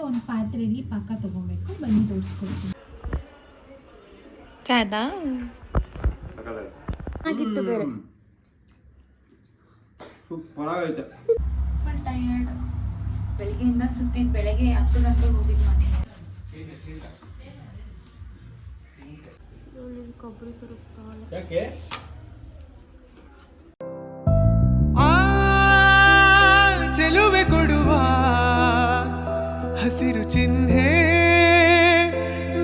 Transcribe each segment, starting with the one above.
ಒಂದು ಪಾತ್ರೆಯಲ್ಲಿ ಪಾಕ ತಗೋಬೇಕು. ಬನ್ನಿ ತೋರಿಸ್ಕೊಡ್ತೀನಿ. ಆಗಿತ್ತು ಬೇರೆ ಸೂಪರ್ ಆಗೈತೆ. Full tired. ಬೆಳಗ್ಗೆಯಿಂದ ಸುತ್ತಿದ್ದು. ಬೆಳಗ್ಗೆ 10 ಗಂಟೆಗೆ ಹೋಗಿದ್ದು ಮನೆಗೆ. ಕೊಬ್ಬರಿ ತುರುಕ್ತಾವಲ್ಲ. ಯಾಕೆ ಚೆಲುವೆ ಕೊಡುವ ಹಸಿರು ಚಿಹ್ನೆ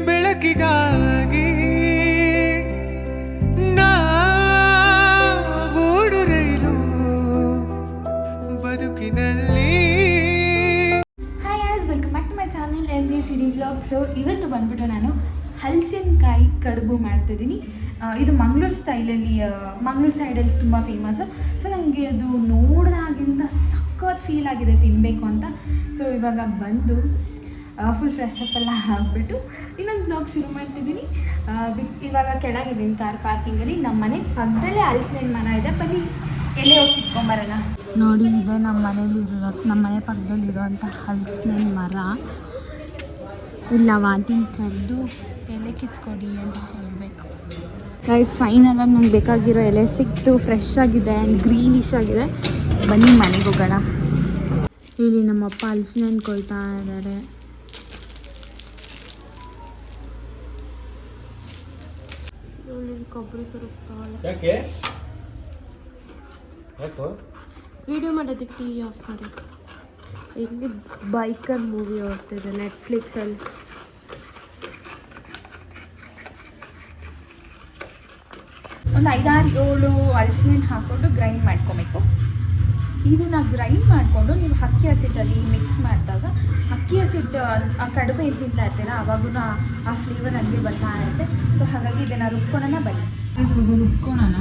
ಬೆಳಕಿಗಾಗಿ ನಾವೂಡು ರೈಲು ಬದುಕಿನಲ್ಲಿ. Hi guys, welcome back to my channel LG Siri vlog. So ಇವತ್ತು ಬಂದ್ಬಿಟ್ಟು ನಾನು ಹಲಸಿನಕಾಯಿ ಕಡುಬು ಮಾಡ್ತಿದ್ದೀನಿ. ಇದು ಮಂಗಳೂರು ಸ್ಟೈಲಲ್ಲಿ, ಮಂಗಳೂರು ಸೈಡಲ್ಲಿ ತುಂಬ ಫೇಮಸ್ಸು. ಸೊ ನನಗೆ ಅದು ನೋಡಿದಾಗಿಂದ ಸಖತ್ ಫೀಲ್ ಆಗಿದೆ ತಿನ್ನಬೇಕು ಅಂತ. ಸೊ ಇವಾಗ ಬಂದು ಫುಲ್ ಫ್ರೆಶ್ ಅಪ್ ಎಲ್ಲ ಆಗಿಬಿಟ್ಟು ಇನ್ನೊಂದು ಬ್ಲಾಗ್ ಶುರು ಮಾಡ್ತಿದ್ದೀನಿ. ಇವಾಗ ಕೆಳಗಿದ್ದೀನಿ ಕಾರ್ ಪಾರ್ಕಿಂಗಲ್ಲಿ. ನಮ್ಮ ಮನೆ ಪಕ್ಕದಲ್ಲೇ ಹಲಸಿನ ಮರ ಇದೆ. ಬನ್ನಿ ಎಲೆ ಹೋಗಿ ಕಿತ್ಕೊಂಬರೋಣ. ನೋಡಿ, ಇದೆ ನಮ್ಮ ಮನೆ ಪಕ್ಕದಲ್ಲಿರುವಂಥ ಹಲಸಿನ ಮರ. ಇಲ್ಲ ವಾಂತಿನ ಕರೆದು ಎಲೆ ಕಿತ್ಕೊಡಿ ಅಂತ ಹೇಳಬೇಕು. ಗೈಸ್, ಫೈನಲಾಗಿ ನಂಗೆ ಬೇಕಾಗಿರೋ ಎಲೆ ಸಿಕ್ತು. ಫ್ರೆಶ್ ಆಗಿದೆ ಆ್ಯಂಡ್ ಗ್ರೀನಿಶ್ ಆಗಿದೆ. ಬನ್ನಿ ಮನೆಗೆ ಹೋಗೋಣ. ಇಲ್ಲಿ ನಮ್ಮಪ್ಪ ಹಲಸಿನ ಹಣ್ಣು ಕೊಯ್ತಾ ಇದ್ದಾರೆ. ಕೊಬ್ಬರಿ ತುರುಕ್ತಾವಲ್ಲ. ಯಾಕೆ ವಿಡಿಯೋ ಮಾಡೋದಕ್ಕೆ ಟಿ ವಿ ಆಫ್ ಮಾಡಿ. ಇಲ್ಲಿ ಬೈಕರ್ ಮೂವಿ ಓಡ್ತಿದೆ ನೆಟ್ಫ್ಲಿಕ್ಸಲ್ಲಿ. ಒಂದು 5-6-7 ಹಲಸಿನ ಹಾಕ್ಕೊಂಡು ಗ್ರೈಂಡ್ ಮಾಡ್ಕೊಬೇಕು. ಇದನ್ನು ಗ್ರೈಂಡ್ ಮಾಡಿಕೊಂಡು ನೀವು ಅಕ್ಕಿ ಹಸಿಟ್ಟಲ್ಲಿ ಮಿಕ್ಸ್ ಮಾಡಿದಾಗ ಅಕ್ಕಿ ಹಸಿಟ್ಟು ಆ ಕಡಿಮೆ ತಿಂತಾ ಇರ್ತೀರ, ಅವಾಗೂ ಆ ಫ್ಲೇವರ್ ಹಂಗೆ ಬರ್ತಾ ಇರುತ್ತೆ. ಸೊ ಹಾಗಾಗಿ ಇದನ್ನು ರುಬ್ಕೊಳ್ಳೋಣ. ಬನ್ನಿ ರುಬ್ಕೊಳ್ಳೋಣ.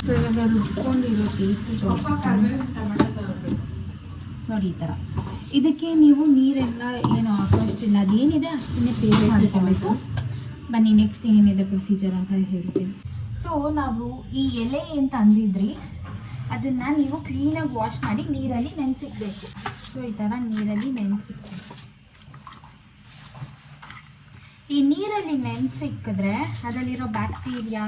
ಸೊ ಇವಾಗ ರುಬ್ಕೊಂಡಿರೋ ಪೇಸ್ಟ್ ನೋಡಿ ಈ ಥರ. ಇದಕ್ಕೆ ನೀವು ನೀರೆಲ್ಲ ಏನು ಹಾಕೋಷ್ಟಿಲ್ಲ, ಅದೇನಿದೆ ಅಷ್ಟನ್ನೇ ಪೇಸ್ಟ್ ಮಾಡ್ಕೊಬೇಕು. ಬನ್ನಿ ನೆಕ್ಸ್ಟ್ ಏನಿದೆ ಪ್ರೊಸೀಜರ್ ಅಂತ ಹೇಳ್ತೀನಿ. ಸೊ ನಾವು ಈ ಎಲೆ ಅಂತ ಅಂದಿದ್ರಿ, ಅದನ್ನು ನೀವು ಕ್ಲೀನಾಗಿ ವಾಶ್ ಮಾಡಿ ನೀರಲ್ಲಿ ನೆನೆಸಿಕ್ಬೇಕು. ಸೊ ಈ ಥರ ನೀರಲ್ಲಿ ನೆನೆಸಿಕ್ಬೇಕು. ಈ ನೀರಲ್ಲಿ ನೆನೆಸಿಕ್ಕಿದ್ರೆ ಅದರಲ್ಲಿರೋ ಬ್ಯಾಕ್ಟೀರಿಯಾ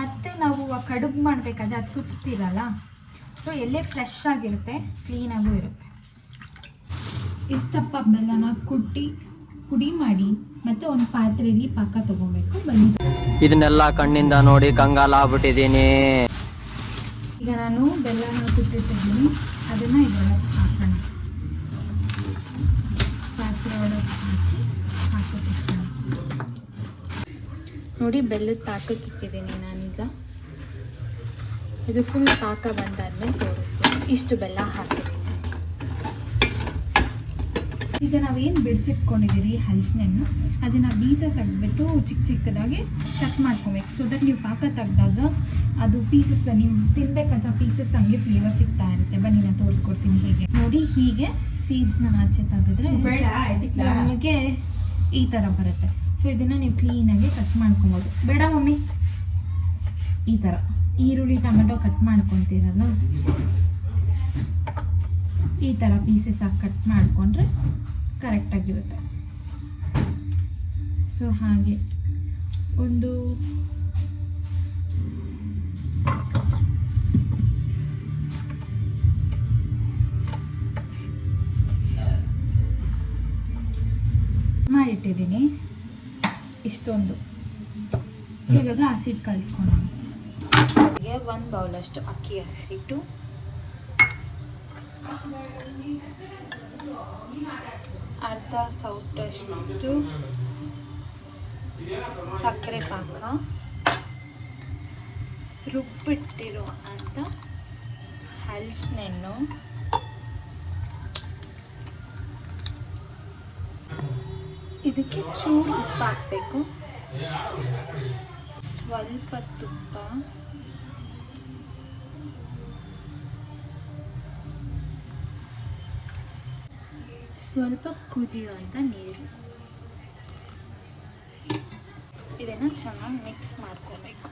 ಮತ್ತು ನಾವು ಕಡುಬು ಮಾಡಬೇಕಾದ್ರೆ ಅದು ಸುಡ್ತಿರಲ್ಲ, ಸೊ ಎಲೆ ಫ್ರೆಶ್ ಆಗಿರುತ್ತೆ, ಕ್ಲೀನಾಗೂ ಇರುತ್ತೆ. ಇಷ್ಟಪ್ಪ ಬೆಲ್ಲನ ಪುಡಿ ಮಾಡಿ ಮತ್ತೆ ಒಂದು ಪಾತ್ರೆಯಲ್ಲಿ ಪಾಕ ತಗೋಬೇಕು. ಬನ್ನಿ, ಇದನ್ನೆಲ್ಲ ಕಣ್ಣಿಂದ ನೋಡಿ ಕಂಗಾಲ ಆಗ್ಬಿಟ್ಟಿದ್ದೀನಿ. ಈಗ ನಾನು ಬೆಲ್ಲನ ಕುಟ್ಟಿಟ್ಟಿದ್ದೀನಿ, ಅದನ್ನು ಇದರೊಳಗೆ ಹಾಕೋಣ. ಪಾತ್ರೆ ಒಳಗೆ ಹಾಕಿಟ್ಟಿದ್ದೀನಿ ನೋಡಿ. ಬೆಲ್ಲದ ಪಾಕಕ್ಕೆ ಇಟ್ಟಿದ್ದೀನಿ ನಾನೀಗ. ಇದು ಫುಲ್ ಪಾಕ ಬಂದಾದ್ಮೇಲೆ ತೋರಿಸ್ತೀನಿ. ಇಷ್ಟು ಬೆಲ್ಲ ಹಾಕಿದ್ದೀನಿ. ಈಗ ನಾವೇನು ಬಿಡಿಸಿಟ್ಕೊಂಡಿದ್ದೀರಿ ಹಲಸಿನ ಹಣ್ಣು, ಅದನ್ನು ಬೀಜ ತೆಗೆದ್ಬಿಟ್ಟು ಚಿಕ್ಕದಾಗಿ ಕಟ್ ಮಾಡ್ಕೊಬೇಕು. ಸೊ ದಟ್ ನೀವು ಪಾಕ ತೆಗೆದಾಗ ಅದು ಪೀಸಸ್ ನೀವು ತಿನ್ಬೇಕಂತ ಪೀಸಸ್ ಹಂಗೆ ಫ್ಲೇವರ್ ಸಿಗ್ತಾ ಇರುತ್ತೆ. ಬನ್ನಿ ನಾನು ತೋರಿಸ್ಕೊಡ್ತೀನಿ ಹೇಗೆ. ನೋಡಿ, ಹೀಗೆ ಸೀಡ್ಸ್ನ ಆಚೆ ತೆಗೆದ್ರೆ ನಮಗೆ ಈ ಥರ ಬರುತ್ತೆ. ಸೊ ಇದನ್ನು ನೀವು ಕ್ಲೀನಾಗಿ ಕಟ್ ಮಾಡ್ಕೊಬೋದು. ಬೇಡ ಮಮ್ಮಿ, ಈ ಥರ ಈರುಳ್ಳಿ ಟೊಮೆಟೊ ಕಟ್ ಮಾಡ್ಕೊತೀರಲ್ಲ, ಈ ಥರ ಪೀಸಸ್ ಆಗಿ ಕಟ್ ಮಾಡಿಕೊಂಡ್ರೆ ಕರೆಕ್ಟಾಗಿರುತ್ತೆ. ಸೊ ಹಾಗೆ ಒಂದು ಮಾಡಿಟ್ಟಿದ್ದೀನಿ ಇಷ್ಟೊಂದು. ಸೊ ಇವಾಗ ಹಸಿಟ್ಟು ಕಲಿಸ್ಕೊಳ್ಳೋಣ. 1 ಬೌಲಷ್ಟು ಅಕ್ಕಿ ಹಸಿಟ್ಟು, ಅರ್ಧ ಸೌಟಷ್ಟು ಸಕ್ಕರೆ ಪಾಕ, ರುಬ್ಬಿಟ್ಟಿರೋ ಅಂತ ಹಲಸಿನ ಹಣ್ಣು, ಇದಕ್ಕೆ ಚೂರು ಉಪ್ಪು ಹಾಕಬೇಕು, ಸ್ವಲ್ಪ ತುಪ್ಪ, ಸ್ವಲ್ಪ ಕುದಿಯುವಂಥ ನೀರು. ಇದನ್ನು ಚೆನ್ನಾಗಿ ಮಿಕ್ಸ್ ಮಾಡ್ಕೊಬೇಕು.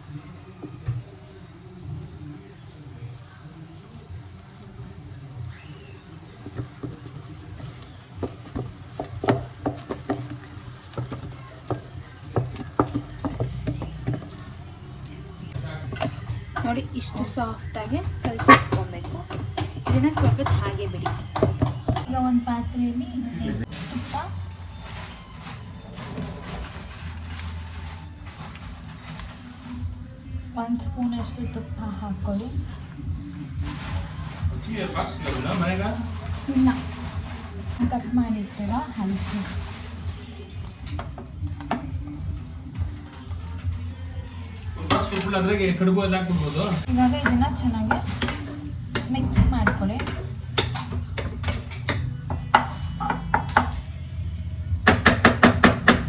ನೋಡಿ ಇಷ್ಟು ಸಾಫ್ಟಾಗಿ ಕಲಿಸ್ಕೊಬೇಕು. ಇದನ್ನು ಸ್ವಲ್ಪ ಹೊತ್ತು ಹಾಗೆ ಬಿಡಿ. ಈಗ ಒಂದು ಪಾತ್ರೆಯಲ್ಲಿ ತುಪ್ಪ, ಒಂದು ಸ್ಪೂನಷ್ಟು ತುಪ್ಪ ಹಾಕ್ಕೊಳ್ಳಿ. ಇಲ್ಲ, ಕಟ್ ಮಾಡಿರ್ತೀರ ಹಲಸು. ಇವಾಗ ಇದನ್ನ ಚೆನ್ನಾಗಿ ಮಿಕ್ಸ್ ಮಾಡ್ಕೊಳ್ಳಿ.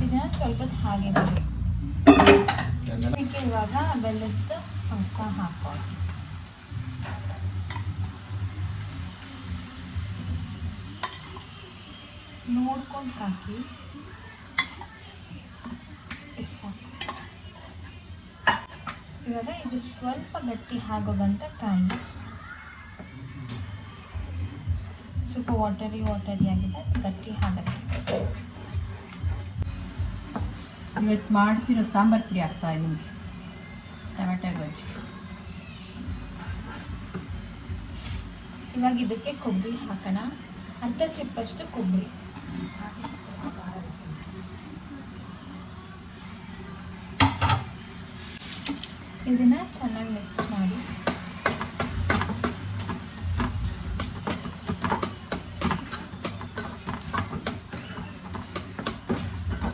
ಇದನ್ನ ಸ್ವಲ್ಪ ಹಾಗೆ ಬಿಡಿ. ಇದಕ್ಕೆ ಇವಾಗ ಬೆಲ್ಲದ ಪಾಕ ಹಾಕೊಳ್ಳಿ. ನೋಡ್ಕೊಂಡು ಹಾಕಿ. ಇಷ್ಟ. ಇವಾಗ ಇದು ಸ್ವಲ್ಪ ಗಟ್ಟಿ ಆಗೋ ಗಂಟ ಕಾಯಿ. ಸ್ವಲ್ಪ ವಾಟರಿ ಆಗಿದೆ, ಗಟ್ಟಿ ಆಗುತ್ತೆ. ಇವತ್ತು ಮಾಡಿಸಿರೋ ಸಾಂಬಾರು ಪುಡಿ ಹಾಕ್ತಾ ಇದ್ದೀನಿ. ಟೊಮೆಟೊ ಗೊಜ್ಜು. ಇವಾಗ ಇದಕ್ಕೆ ಕೊಬ್ಬರಿ ಹಾಕೋಣ. ಅರ್ಧ ಚಿಪ್ಪಷ್ಟು ಕೊಬ್ಬರಿ. ಇದನ್ನ ಚೆನ್ನಾಗಿ ಮಿಕ್ಸ್ ಮಾಡಿ.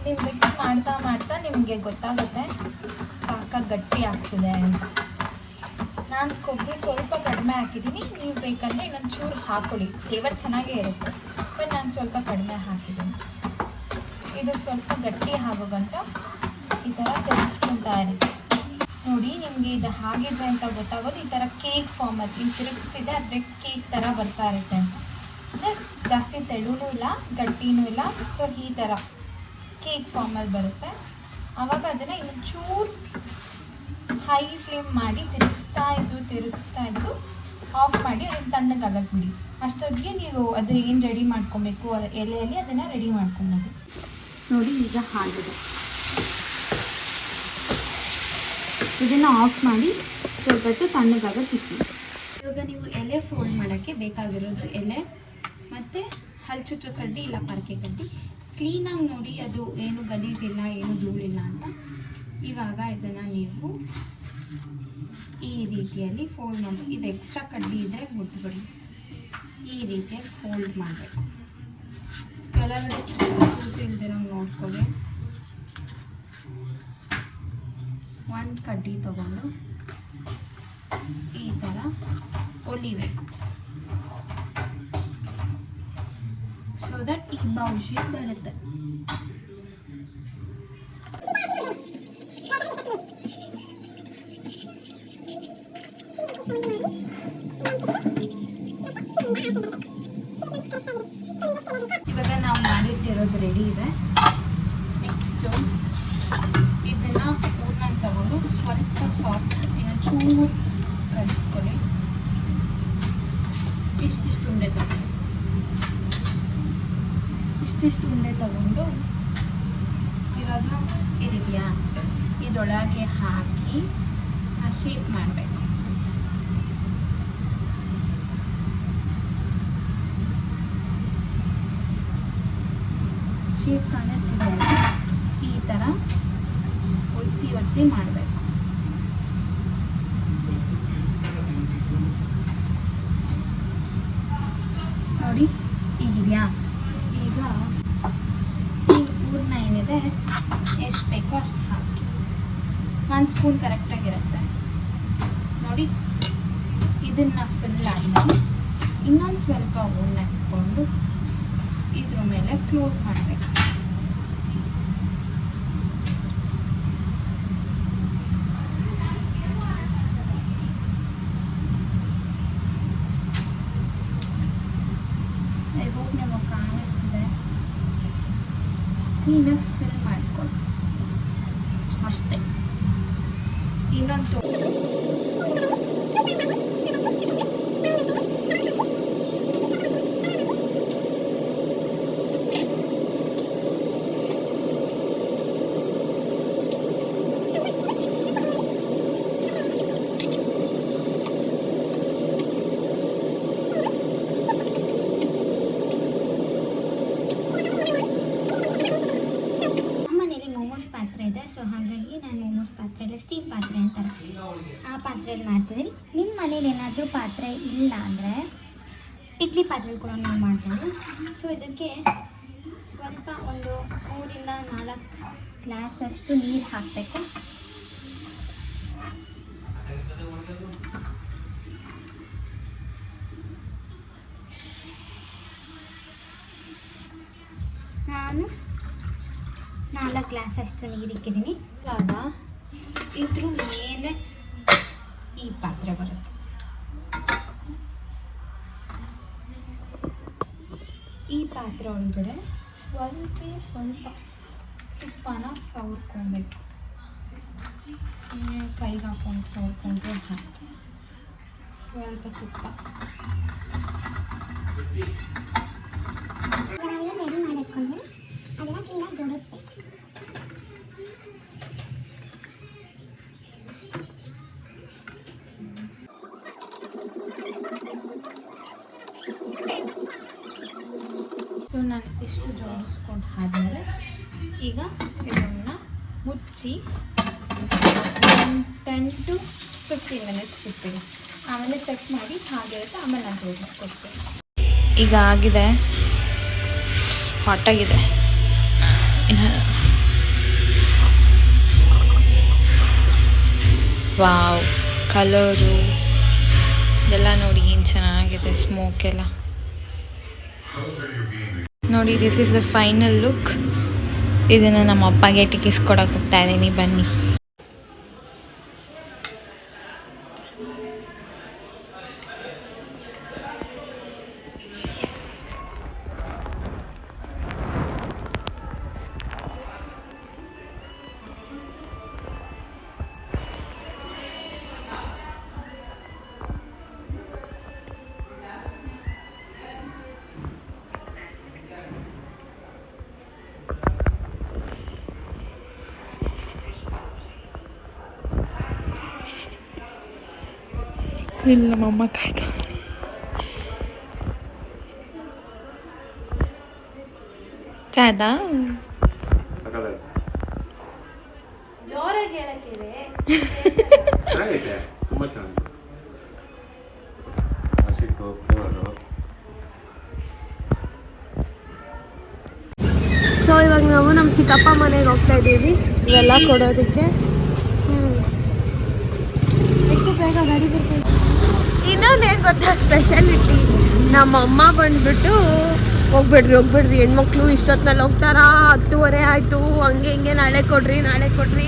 ನೀವು ಮಿಕ್ಸ್ ಮಾಡ್ತಾ ಮಾಡ್ತಾ ನಿಮಗೆ ಗೊತ್ತಾಗುತ್ತೆ ಪಾಕ ಗಟ್ಟಿ ಆಗ್ತಿದೆ ಅಂತ. ನಾನು ಕೊಬ್ಬರಿ ಸ್ವಲ್ಪ ಕಡಿಮೆ ಹಾಕಿದ್ದೀನಿ. ನೀವು ಬೇಕಂದರೆ ಇನ್ನೊಂದು ಚೂರು ಹಾಕ್ಕೊಳ್ಳಿ, ಫ್ಲೇವರ್ ಚೆನ್ನಾಗೇ ಇರುತ್ತೆ. ಬಟ್ ನಾನು ಸ್ವಲ್ಪ ಕಡಿಮೆ ಹಾಕಿದ್ದೀನಿ. ಇದು ಸ್ವಲ್ಪ ಗಟ್ಟಿ ಆಗೋ ಗಂಟ ಈ ಥರ ತಿರುಗಿಸ್ಕೊತಾ ಇರುತ್ತೆ. ನೋಡಿ, ನಿಮಗೆ ಇದು ಹಾಗಿದೆ ಅಂತ ಗೊತ್ತಾಗೋದು ಈ ಥರ ಕೇಕ್ ಫಾರ್ಮಲ್ಲಿ ನೀವು ತಿರುಗಿಸ್ತಿದೆ, ಆದರೆ ಕೇಕ್ ಥರ ಬರ್ತಾ ಇರುತ್ತೆ ಅಂತ. ಅಂದರೆ ಜಾಸ್ತಿ ತೆಳುನೂ ಇಲ್ಲ, ಗಟ್ಟಿನೂ ಇಲ್ಲ. ಸೊ ಈ ಥರ ಕೇಕ್ ಫಾರ್ಮಲ್ಲಿ ಬರುತ್ತೆ. ಆವಾಗ ಅದನ್ನು ಇನ್ನೊಂದು ಚೂರು ಹೈ ಫ್ಲೇಮ್ ಮಾಡಿ ತಿರುಗಿಸ್ತಾ ಇದ್ದು ಆಫ್ ಮಾಡಿ ಅದನ್ನು ತಣ್ಣಗಾಗಕ್ಕೆ ಬಿಡಿ. ಅಷ್ಟೊತ್ತಿಗೆ ನೀವು ಅದು ಏನು ರೆಡಿ ಮಾಡ್ಕೊಬೇಕು ಎಲೆಯಲ್ಲಿ ಅದನ್ನು ರೆಡಿ ಮಾಡ್ಕೊಬೋದು. ನೋಡಿ, ಈಗ ಆಗಿದೆ. ಇದನ್ನು ಆಫ್ ಮಾಡಿ ಸ್ವಲ್ಪ ಹೊತ್ತು ತಣ್ಣಗಾಗಕ್ಕೆ ಇಟ್ಟು. ಇವಾಗ ನೀವು ಎಲೆ ಫೋಲ್ಡ್ ಮಾಡೋಕ್ಕೆ ಬೇಕಾಗಿರೋದು ಎಲೆ ಮತ್ತು ಹಲ್ಚುಚ್ಚು ಕಡ್ಡಿ ಇಲ್ಲ ಪರಕೆ ಕಡ್ಡಿ. ಕ್ಲೀನಾಗಿ ನೋಡಿ ಅದು ಏನು ಗಲೀಜಿಲ್ಲ, ಏನು ಧೂಳಿಲ್ಲ ಅಂತ. ಇವಾಗ ಇದನ್ನು ನೀವು ಈ ರೀತಿಯಲ್ಲಿ ಫೋಲ್ಡ್ ಮಾಡಿ. ಇದು ಎಕ್ಸ್ಟ್ರಾ ಕಡ್ಡಿ ಇದ್ದರೆ ಬಿಟ್ಬಿಡಿ. ಈ ರೀತಿಯಾಗಿ ಫೋಲ್ಡ್ ಮಾಡಬೇಕು. ಕೆಳಗಡೆ ಚೂರು ಇಲ್ದಿರೋ ನೋಡ್ಕೊಳ್ಳಿ. ಒಂದು ಕಡ್ಡಿ ತಗೊಂಡು ಈ ಥರ ಹೊಲಿಬೇಕು. ಸೊ ದಟ್ ಈ ಬೌಲ್ ಶೇಪ್ ಬರುತ್ತೆ. ಇವಾಗ ನಾವು ಮಾಡಿಟ್ಟಿರೋದು ರೆಡಿ ಇದೆ. ನೆಕ್ಸ್ಟು ಇದನ್ನು ಹೂರ್ಣ ತಗೊಂಡು ಸ್ವಲ್ಪ ಸಾಫ್ಟ್ ಚೂರು ಕಲಿಸ್ಕೊಳ್ಳಿ. ಇಷ್ಟಿಷ್ಟು ಉಂಡೆ ತಗೊಂಡು ಇವಾಗ ಇದೆಯಾ ಇದರೊಳಗೆ ಹಾಕಿ ಆ ಶೇಪ್ ಮಾಡಬೇಕು. ಶೇಪ್ ಕಾಣಿಸ್ತಿದೆ, ಈ ಥರ ಒತ್ತಿ ಮಾಡಬೇಕು. ನೋಡಿ ಈಗಿದೆಯಾ? ಈಗ ಈ ಹೂರ್ಣ ಏನಿದೆ ಎಷ್ಟು ಬೇಕೋ ಅಷ್ಟು ಹಾಕಿ. 1 ಸ್ಪೂನ್ ಕರೆಕ್ಟಾಗಿರುತ್ತೆ ನೋಡಿ. ಇದನ್ನು ಫಿಲ್ ಆದಮೇಲೆ ಇನ್ನೊಂದು ಸ್ವಲ್ಪ ಹೂರ್ಣ ಇಟ್ಕೊಂಡು ಇದ್ರ ಮೇಲೆ ಕ್ಲೋಸ್ ಮಾಡಬೇಕು. ಐ ಹೋಪ್ ನಿಮಗೆ ಕಾಣಿಸ್ತಿದೆ. ಕ್ಲೀನಾಗಿ ಫಿಲ್ ಮಾಡ್ಕೊಳ್ಳಿ. ಅಷ್ಟೇ. ಇನ್ನೊಂದು ಮನೇಲಿ ಮೋಮೋಸ್ ಪಾತ್ರೆ ಇದೆ, ಸೊ ಹಾಗಾಗಿ ನಾನು ಮೋಮೋಸ್ ಪಾತ್ರೆಯಲ್ಲಿ ಸ್ಟೀಲ್ ಪಾತ್ರೆ ಅಂತಾರೆ ಆ ಪಾತ್ರೆಯಲ್ಲಿ ಮಾಡ್ತಿದ್ದೀನಿ. ನಿಮ್ಮ ಮನೇಲಿ ಏನಾದರೂ ಪಾತ್ರೆ ಇಲ್ಲ ಅಂದರೆ ಇಡ್ಲಿ ಪಾತ್ರೆಯಲ್ಲಿ ಕೂಡ ನಾವು ಮಾಡ್ಬೋದು. ಸೊ ಇದಕ್ಕೆ ಸ್ವಲ್ಪ ಒಂದು 3 ಇಂದ 4 ಗ್ಲಾಸಷ್ಟು ನೀರು ಹಾಕಬೇಕು. ನಾನು 4 ಗ್ಲಾಸಷ್ಟು ನೀರು ಇಕ್ಕಿದ್ದೀನಿ. ಇವಾಗ ಇದ್ರ ಮೇಲೆ ಈ ಪಾತ್ರೆ ಬರುತ್ತೆ. ಈ ಪಾತ್ರೆ ಒಳಗಡೆ ಸ್ವಲ್ಪ ತುಪ್ಪನ ಸವರ್ಕೊಬೇಕು. ಕೈಗೆ ಹಾಕೊಂಡು ಸವರ್ಕೊಂಡ್ರೆ ಸ್ವಲ್ಪ ತುಪ್ಪ. ನಾವೇನು ರೆಡಿ ಮಾಡಿ ಇಟ್ಕೊಂಡ್ವಿ ಅದನ್ನು ಕ್ಲೀನಾಗಿ ಜೋಡಿಸ್ಬೇಕು. ಸೊ ನಾನು ಇಷ್ಟು ಜೋಡಿಸ್ಕೊಂಡು ಆದಮೇಲೆ ಈಗ ಇದನ್ನು ಮುಚ್ಚಿ 10 to 15 ಮಿನಿಟ್ಸ್ ಇಟ್ಬಿಡಿ. ಆಮೇಲೆ ಚೆಕ್ ಮಾಡಿ ಹಾಗಿರುತ್ತೆ, ಆಮೇಲೆ ನಾನು ಜೋಡಿಸ್ಕೊಡ್ತೀನಿ. ಈಗ ಆಗಿದೆ, ಹಾಟಾಗಿದೆ. ವಾವ್, ಕಲರು ಇದೆಲ್ಲ ನೋಡಿ ಏನು ಚೆನ್ನಾಗಿದೆ, ಸ್ಮೋಕ್ ಎಲ್ಲ ನೋಡಿ. This is the final look. ಇದನ್ನು ನಮ್ಮ ಅಪ್ಪಗೆ ಟಿಕಿಸ್ಕೊಡಕ್ಕೆ ಹೋಗ್ತಾ ಇದ್ದೀನಿ, ಬನ್ನಿ. ಇಲ್ಲ ನಮ್ಮಮ್ಮ ಕಾಯ್ತಾ ಕಾಯ್ದಾ ಜೋರಾಗಿ ಹೇಳಕ್ಕಿದೆ. ತುಂಬ ಚೆನ್ನಾಗಿದೆ. ಹಸಿಟ್ಟು ಫ್ಲೇವರು. ಸೊ ಇವಾಗ ನಾವು ನಮ್ಮ ಚಿಕ್ಕಪ್ಪ ಮನೆಗೆ ಹೋಗ್ತಾ ಇದ್ದೀವಿ ಇವೆಲ್ಲ ಕೊಡೋದಕ್ಕೆ. ಎಷ್ಟು ಬೇಗ ಗಾಡಿ ಬರ್ತೈತೆ. ಇನ್ನೊಂದೇನು ಗೊತ್ತಾ ಸ್ಪೆಷಾಲಿಟಿ, ನಮ್ಮಮ್ಮ ಬಂದ್ಬಿಟ್ಟು ಹೋಗ್ಬಿಡ್ರಿ ಹೆಣ್ಮಕ್ಳು ಇಷ್ಟೊತ್ತಿನಲ್ಲಿ ಹೋಗ್ತಾರಾ, 10:30 ಆಯಿತು, ಹಂಗೆ ಹಿಂಗೆ ನಾಳೆ ಕೊಡ್ರಿ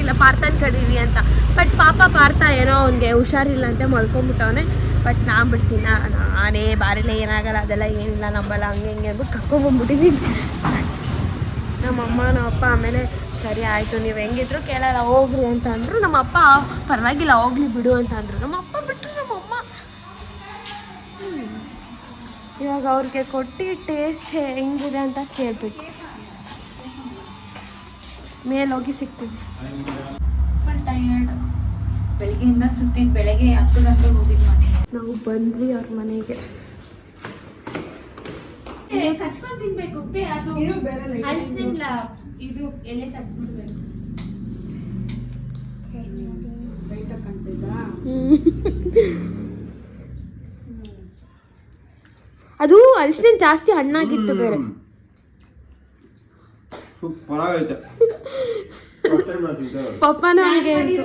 ಇಲ್ಲ ಪಾರ್ಥನ ಕಡೀರಿ ಅಂತ. ಬಟ್ ಪಾಪ ಪಾರ್ಥ ಏನೋ ಅವ್ನಿಗೆ ಹುಷಾರಿಲ್ಲ ಅಂತ ಮಲ್ಕೊಂಡ್ಬಿಟ್ಟವನೆ. ಬಟ್ ನಾನು ಬಿಡ್ತೀನಿ, ನಾನೇ ಬಾರಿಲ್ಲ, ಏನಾಗಲ್ಲ, ಅದೆಲ್ಲ ಏನಿಲ್ಲ, ನಂಬಲ್ಲ, ಹಂಗೆ ಹಿಂಗೆ ಅಂದ್ಬಿಟ್ಟು ಕರ್ಕೊಂಬಂದ್ಬಿಟ್ಟಿದ್ದೀನಿ. ನಮ್ಮಮ್ಮ ನಮ್ಮಪ್ಪ ಆಮೇಲೆ ಸರಿ ಆಯಿತು, ನೀವು ಹೆಂಗಿದ್ರು ಕೇಳಲ್ಲ, ಹೋಗ್ರಿ ಅಂತ ಅಂದರು. ನಮ್ಮಪ್ಪ ಪರವಾಗಿಲ್ಲ ಹೋಗ್ಲಿ ಬಿಡು ಅಂತ ಅಂದರು. ನಮ್ಮಪ್ಪ ಬಿಟ್ಟರು ನಮ್ಮಮ್ಮ. ಇವಾಗ ಅವ್ರಿಗೆ ಕೊಟ್ಟು ಟೇಸ್ಟ್ ಹೆಂಗಿದೆ ಅಂತ ಕೇಳಬೇಕು. ಮೇಲೋಗಿ ಸಿಗ್ತೀವಿ. ಫುಲ್ ಟಯರ್ಡ್, ಬೆಳಗ್ಗೆಯಿಂದ ಸುತ್ತಿದ್ದು. ಬೆಳಗ್ಗೆ 10 ಗಂಟೆಗೆ ಹೋಗಿದ್ದು ಮನೆಗೆ. ನಾವು ಬಂದ್ವಿ ಅವ್ರ ಮನೆಗೆ. ಕಚ್ಕೊಂಡು ತಿನ್ಬೇಕು, ಅದು ಅಷ್ಟೇನಿಲ್ಲ, ಇದು ಎಲೆ ತಗ್ಬಿಡ್ಬೇಕು. ಅದು ಅರಿಶಿನ ಜಾಸ್ತಿ ಹಣ್ಣಾಗಿತ್ತು ಬೇರೆ. ಸೂಪರ್ ಆಗೈತೆ. ಪಪ್ಪನೂ ಹಂಗೆ ಅಂತು.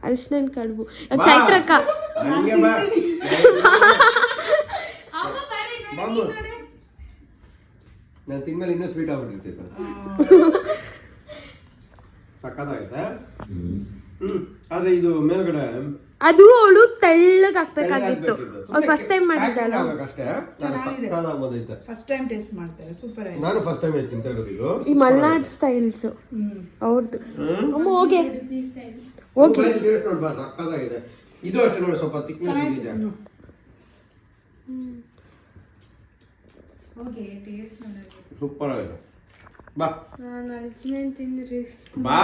ಅರಿಶಿನ ಕಡುಬು ಚೈತ್ರಕ್ಕ ನಾನು ತಿಂದ್ಮೇಲೆ ಇನ್ನೂ ಸ್ವೀಟ್ ಆಗ್ಬಿಟ್ಟಿರ್ತೈತೆ. ಸಕ್ಕತ್ತಾಗೈತೆ. ಆದ್ರೆ ಇದು ಮೇಲ್ಗಡೆ ಅದು ಅವಳು ತೆಳ್ಳಗೆ ಹಾಕ್ಬೇಕಾಗಿತ್ತು. ಅವ್ರು ಫಸ್ಟ್ ಟೈಮ್ ಮಾಡಿದ್ದಲ್ಲ. ಫಸ್ಟ್ ಟೈಮ್ ಟೇಸ್ಟ್ ಮಾಡ್ತಾರೆ, ಸೂಪರ್ ಆಗಿದೆ. ನಾನು ಫಸ್ಟ್ ಟೈಮ್ ತಿಂತಾ ಇರೋದು ಇದು. ಈ ಮಲ್ನಾಡ್ ಸ್ಟೈಲ್ಸ್ ಅವ್ರದ್ದು. ಅಮ್ಮ ಹೋಗಿ ಓಕೆ ಟೇಸ್ಟ್ ನೋಡ್ಬಾ ಸಕ್ಕತ್ತಾಗಿದೆ. ಇದು ಅಷ್ಟೇ ನೋಡಿ, ಸ್ವಲ್ಪ ತಿಕ್ನೆಸ್ ಇದೆ. ಓಕೆ ಟೇಸ್ಟ್ ಮಾಡೋದು ಸೂಪರ್ ಆಗಿದೆ. ಬಾ ನಾನು ಹಲಸಿನ ಹಣ್ಣು ತಿಂದ್ರೆ ಬಾ.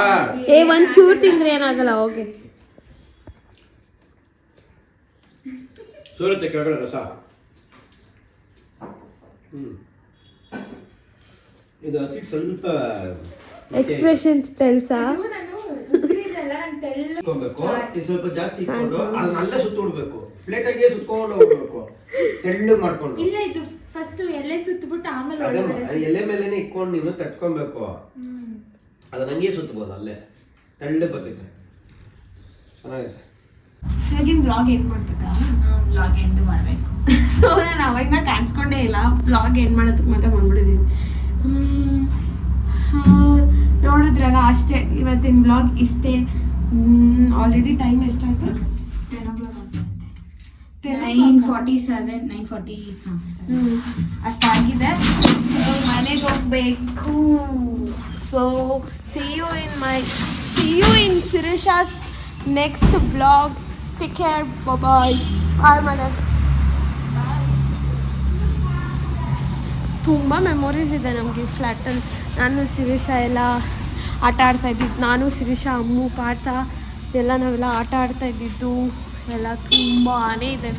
ಒಂಚೂರು ತಿಂದ್ರೆ ಏನಾಗಲ್ಲ. ಓಕೆ ಸೋರುತ್ತೆ ಕೆಳಗಡೆ ರಸ. ಇದು ಹಸಿ ಸ್ವಲ್ಪ ಎಕ್ಸ್ಪ್ರೆಷನ್ಸ್ ಟೆಲ್ಸಾ ಇಟ್ಕೊಬೇಕು. ಇದು ಸ್ವಲ್ಪ ಜಾಸ್ತಿ ಇಟ್ಕೊಂಡು ಅದನ್ನ ಅಲ್ಲೇ ಸುತ್ತಬಿಡ್ಬೇಕು. ಪ್ಲೇಟಾಗೆ ಸುತ್ಕೊಂಡು ಹೋಗ್ಬೇಕು, ತೆಳ್ಳಗೆ ಮಾಡ್ಕೊಂಡು. ಇಲ್ಲ ಇದು ಫಸ್ಟ್ ಎಲೆ ಸುತ್ತಬಿಟ್ಟು ಆಮೇಲೆ ಅದೇ ಒಳಗಡೆ ಎಲೆ ಮೇಲೆನೆ ಇಟ್ಕೊಂಡು ನೀನು ತಟ್ಕೊಬೇಕು. ಅದನ್ನ ಹಂಗೆ ಸುತ್ತಬಹುದು, ಅಲ್ಲೇ ತೆಳ್ಳಗೆ ಬರ್ತೈತೆ, ಚೆನ್ನಾಗಿದೆ. ಇವಾಗಿನ ಬ್ಲಾಗ್ ಎಂಡ್ ಮಾಡ್ಬೇಕಾ? ಬ್ಲಾಗ್ ಎಂಡ್ ಮಾಡಬೇಕು. ಸೊ ನಾನು ಅವಾಗಿಂದ ಕಾಣಿಸ್ಕೊಂಡೇ ಇಲ್ಲ. ಬ್ಲಾಗ್ ಎಂಡ್ ಮಾಡೋದಕ್ಕೆ ಮಾತ್ರ ಬಂದ್ಬಿಟ್ಟಿದ್ದೀನಿ. ನೋಡಿದ್ರಲ್ಲ ಅಷ್ಟೇ, ಇವತ್ತಿನ ಬ್ಲಾಗ್ ಇಷ್ಟೇ. ಆಲ್ರೆಡಿ ಟೈಮ್ ಎಷ್ಟಾಯ್ತು? 10 o'clock ಆಗ್ತೈತೆ. 9:40 ಅಷ್ಟಾಗಿದೆ. ಮನೆಗೆ ಹೋಗ್ಬೇಕು. So see you in Shirisha's next blog. Take care, bye. Bye madam. ತುಂಬ ಮೆಮೊರೀಸ್ ಇದೆ ನಮಗೆ ಫ್ಲ್ಯಾಟಲ್ಲಿ. ನಾನು ಶಿರೀಷಾ ಎಲ್ಲ ಆಟ ಆಡ್ತಾ ಇದ್ದಿದ್ದು, ನಾನು ಶಿರೀಷಾ ಅಮ್ಮು ಪಾಠ ಎಲ್ಲ ನಾವೆಲ್ಲ ಆಟ ಆಡ್ತಾ ಇದ್ದಿದ್ದು ಎಲ್ಲ ತುಂಬಾ ಇದೆ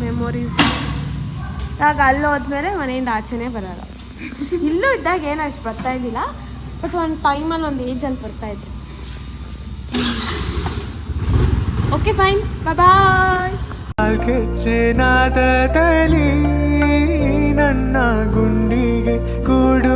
ಮೆಮೊರೀಸ್. ಆಗ ಅಲ್ಲಿ ಹೋದ್ಮೇಲೆ ಮನೆಯಿಂದ ಆಚೆನೇ ಬರೋಲ್ಲ. ಇಲ್ಲೂ ಇದ್ದಾಗ ಏನು ಅಷ್ಟು ಬರ್ತಾ ಇದ್ದಿಲ್ಲ, ಬಟ್ ಒಂದು ಟೈಮಲ್ಲಿ ಒಂದು ಏಜಲ್ಲಿ ಬರ್ತಾಯಿದ್ರು. ಓಕೆ ಫೈನ್, ಬಾಯ್. ಕೆಚ್ಚೆನಾದದಲ್ಲಿ ನನ್ನ ಗುಂಡಿಗೆ ಕೂಡು